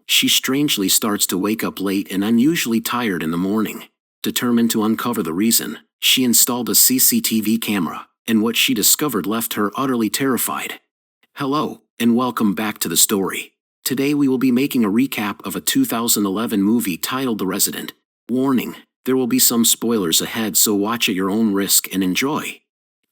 she strangely starts to wake up late and unusually tired in the morning. Determined to uncover the reason, she installed a CCTV camera, and what she discovered left her utterly terrified. Hello, and welcome back to the story. Today we will be making a recap of a 2011 movie titled The Resident. Warning, there will be some spoilers ahead, so watch at your own risk and enjoy.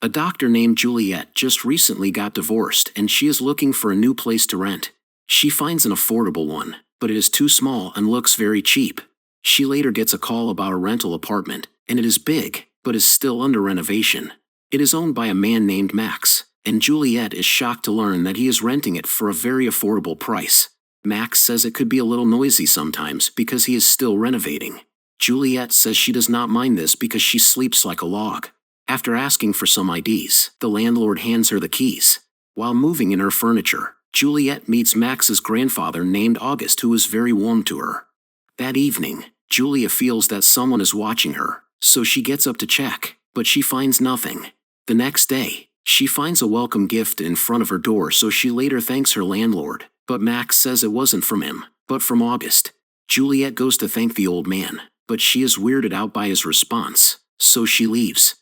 A doctor named Juliet just recently got divorced and she is looking for a new place to rent. She finds an affordable one, but it is too small and looks very cheap. She later gets a call about a rental apartment, and it is big, but is still under renovation. It is owned by a man named Max, and Juliet is shocked to learn that he is renting it for a very affordable price. Max says it could be a little noisy sometimes because he is still renovating. Juliet says she does not mind this because she sleeps like a log. After asking for some IDs, the landlord hands her the keys. While moving in her furniture, Juliet meets Max's grandfather named August, who is very warm to her. That evening, Julia feels that someone is watching her, so she gets up to check, but she finds nothing. The next day, she finds a welcome gift in front of her door, so she later thanks her landlord, but Max says it wasn't from him, but from August. Juliet goes to thank the old man, but she is weirded out by his response, so she leaves.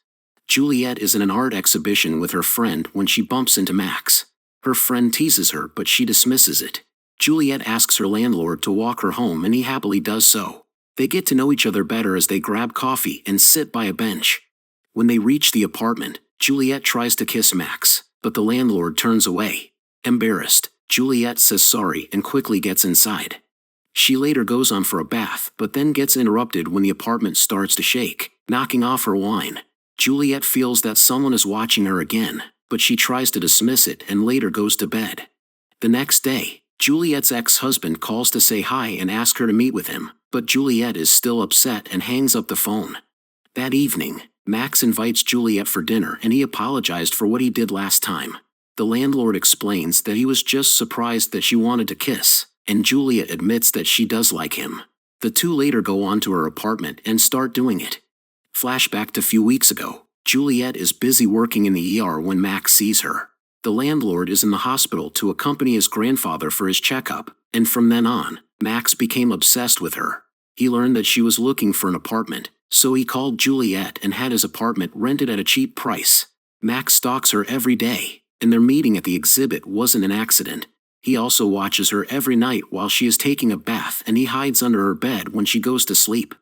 Juliet is in an art exhibition with her friend when she bumps into Max. Her friend teases her, but she dismisses it. Juliet asks her landlord to walk her home, and he happily does so. They get to know each other better as they grab coffee and sit by a bench. When they reach the apartment, Juliet tries to kiss Max, but the landlord turns away. Embarrassed, Juliet says sorry and quickly gets inside. She later goes on for a bath, but then gets interrupted when the apartment starts to shake, knocking off her wine. Juliet feels that someone is watching her again, but she tries to dismiss it and later goes to bed. The next day, Juliet's ex-husband calls to say hi and ask her to meet with him, but Juliet is still upset and hangs up the phone. That evening, Max invites Juliet for dinner and he apologized for what he did last time. The landlord explains that he was just surprised that she wanted to kiss, and Juliet admits that she does like him. The two later go on to her apartment and start doing it. Flashback to a few weeks ago, Juliet is busy working in the ER when Max sees her. The landlord is in the hospital to accompany his grandfather for his checkup, and from then on, Max became obsessed with her. He learned that she was looking for an apartment, so he called Juliet and had his apartment rented at a cheap price. Max stalks her every day, and their meeting at the exhibit wasn't an accident. He also watches her every night while she is taking a bath, and he hides under her bed when she goes to sleep.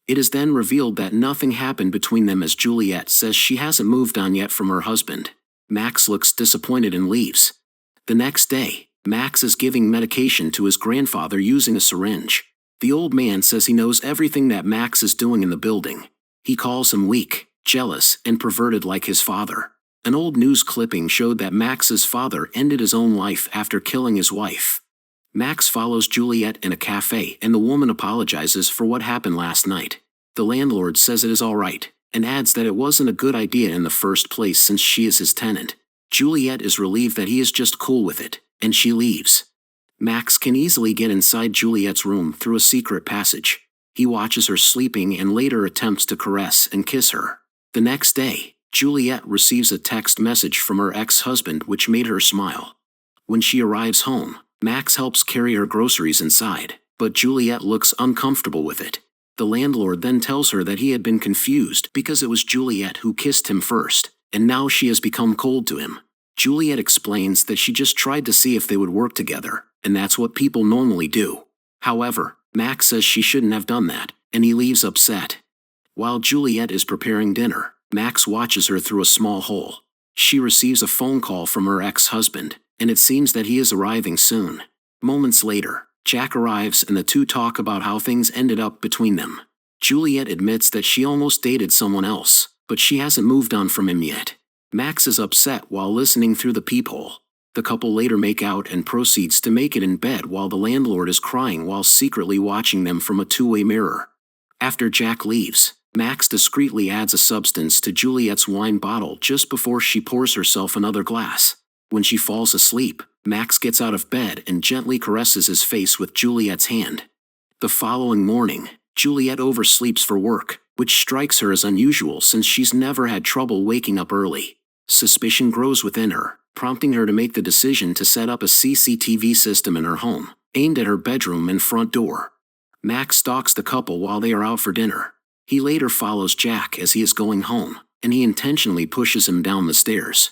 It is then revealed that nothing happened between them as Juliet says she hasn't moved on yet from her husband. Max looks disappointed and leaves. The next day, Max is giving medication to his grandfather using a syringe. The old man says he knows everything that Max is doing in the building. He calls him weak, jealous, and perverted like his father. An old news clipping showed that Max's father ended his own life after killing his wife. Max follows Juliet in a cafe and the woman apologizes for what happened last night. The landlord says it is all right, and adds that it wasn't a good idea in the first place since she is his tenant. Juliet is relieved that he is just cool with it, and she leaves. Max can easily get inside Juliet's room through a secret passage. He watches her sleeping and later attempts to caress and kiss her. The next day, Juliet receives a text message from her ex-husband which made her smile. When she arrives home, Max helps carry her groceries inside, but Juliet looks uncomfortable with it. The landlord then tells her that he had been confused because it was Juliet who kissed him first, and now she has become cold to him. Juliet explains that she just tried to see if they would work together, and that's what people normally do. However, Max says she shouldn't have done that, and he leaves upset. While Juliet is preparing dinner, Max watches her through a small hole. She receives a phone call from her ex-husband, and it seems that he is arriving soon. Moments later, Jack arrives and the two talk about how things ended up between them. Juliet admits that she almost dated someone else, but she hasn't moved on from him yet. Max is upset while listening through the peephole. The couple later make out and proceeds to make it in bed while the landlord is crying while secretly watching them from a two-way mirror. After Jack leaves, Max discreetly adds a substance to Juliet's wine bottle just before she pours herself another glass. When she falls asleep, Max gets out of bed and gently caresses his face with Juliet's hand. The following morning, Juliet oversleeps for work, which strikes her as unusual since she's never had trouble waking up early. Suspicion grows within her, prompting her to make the decision to set up a CCTV system in her home. aimed at her bedroom and front door. Max stalks the couple while they are out for dinner. He later follows Jack as he is going home, and he intentionally pushes him down the stairs.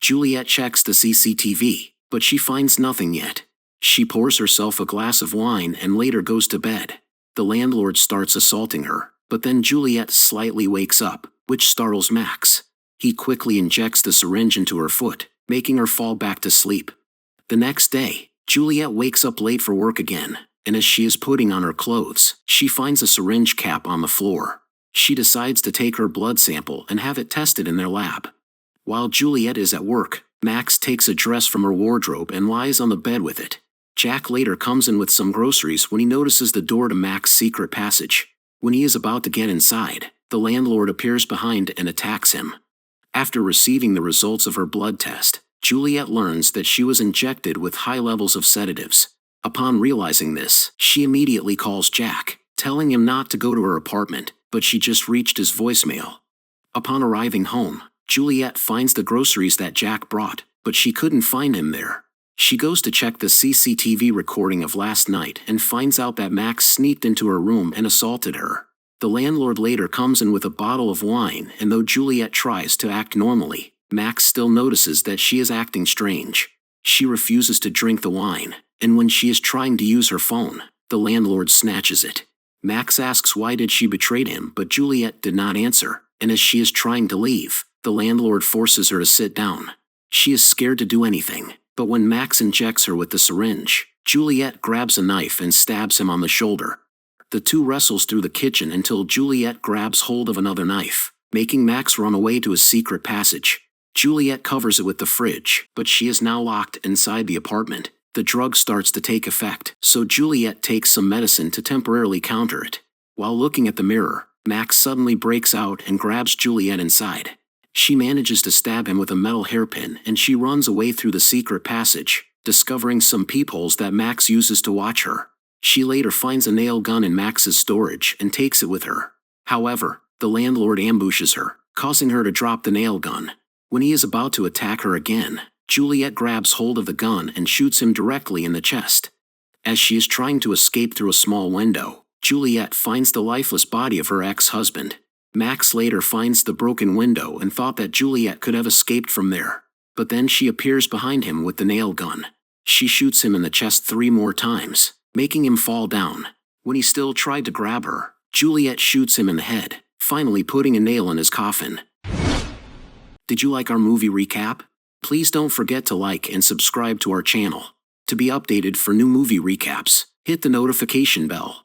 Juliet checks the CCTV, but she finds nothing yet. She pours herself a glass of wine and later goes to bed. The landlord starts assaulting her, but then Juliet slightly wakes up, which startles Max. He quickly injects the syringe into her foot, making her fall back to sleep. The next day, Juliet wakes up late for work again, and as she is putting on her clothes, she finds a syringe cap on the floor. She decides to take her blood sample and have it tested in their lab. While Juliet is at work, Max takes a dress from her wardrobe and lies on the bed with it. Jack later comes in with some groceries when he notices the door to Max's secret passage. When he is about to get inside, the landlord appears behind and attacks him. After receiving the results of her blood test, Juliet learns that she was injected with high levels of sedatives. Upon realizing this, she immediately calls Jack, telling him not to go to her apartment, but she just reached his voicemail. Upon arriving home, Juliet finds the groceries that Jack brought, but she couldn't find him there. She goes to check the CCTV recording of last night and finds out that Max sneaked into her room and assaulted her. The landlord later comes in with a bottle of wine, and though Juliet tries to act normally, Max still notices that she is acting strange. She refuses to drink the wine, and when she is trying to use her phone, the landlord snatches it. Max asks why did she betray him, but Juliet did not answer, and as she is trying to leave, the landlord forces her to sit down. She is scared to do anything, but when Max injects her with the syringe, Juliet grabs a knife and stabs him on the shoulder. The two wrestles through the kitchen until Juliet grabs hold of another knife, making Max run away to his secret passage. Juliet covers it with the fridge, but she is now locked inside the apartment. The drug starts to take effect, so Juliet takes some medicine to temporarily counter it. While looking at the mirror, Max suddenly breaks out and grabs Juliet inside. She manages to stab him with a metal hairpin and she runs away through the secret passage, discovering some peepholes that Max uses to watch her. She later finds a nail gun in Max's storage and takes it with her. However, the landlord ambushes her, causing her to drop the nail gun. When he is about to attack her again, Juliet grabs hold of the gun and shoots him directly in the chest. As she is trying to escape through a small window, Juliet finds the lifeless body of her ex-husband. Max later finds the broken window and thought that Juliet could have escaped from there, but then she appears behind him with the nail gun. She shoots him in the chest 3 more times, making him fall down. When he still tried to grab her, Juliet shoots him in the head, finally putting a nail in his coffin. Did you like our movie recap? Please don't forget to like and subscribe to our channel. To be updated for new movie recaps, hit the notification bell.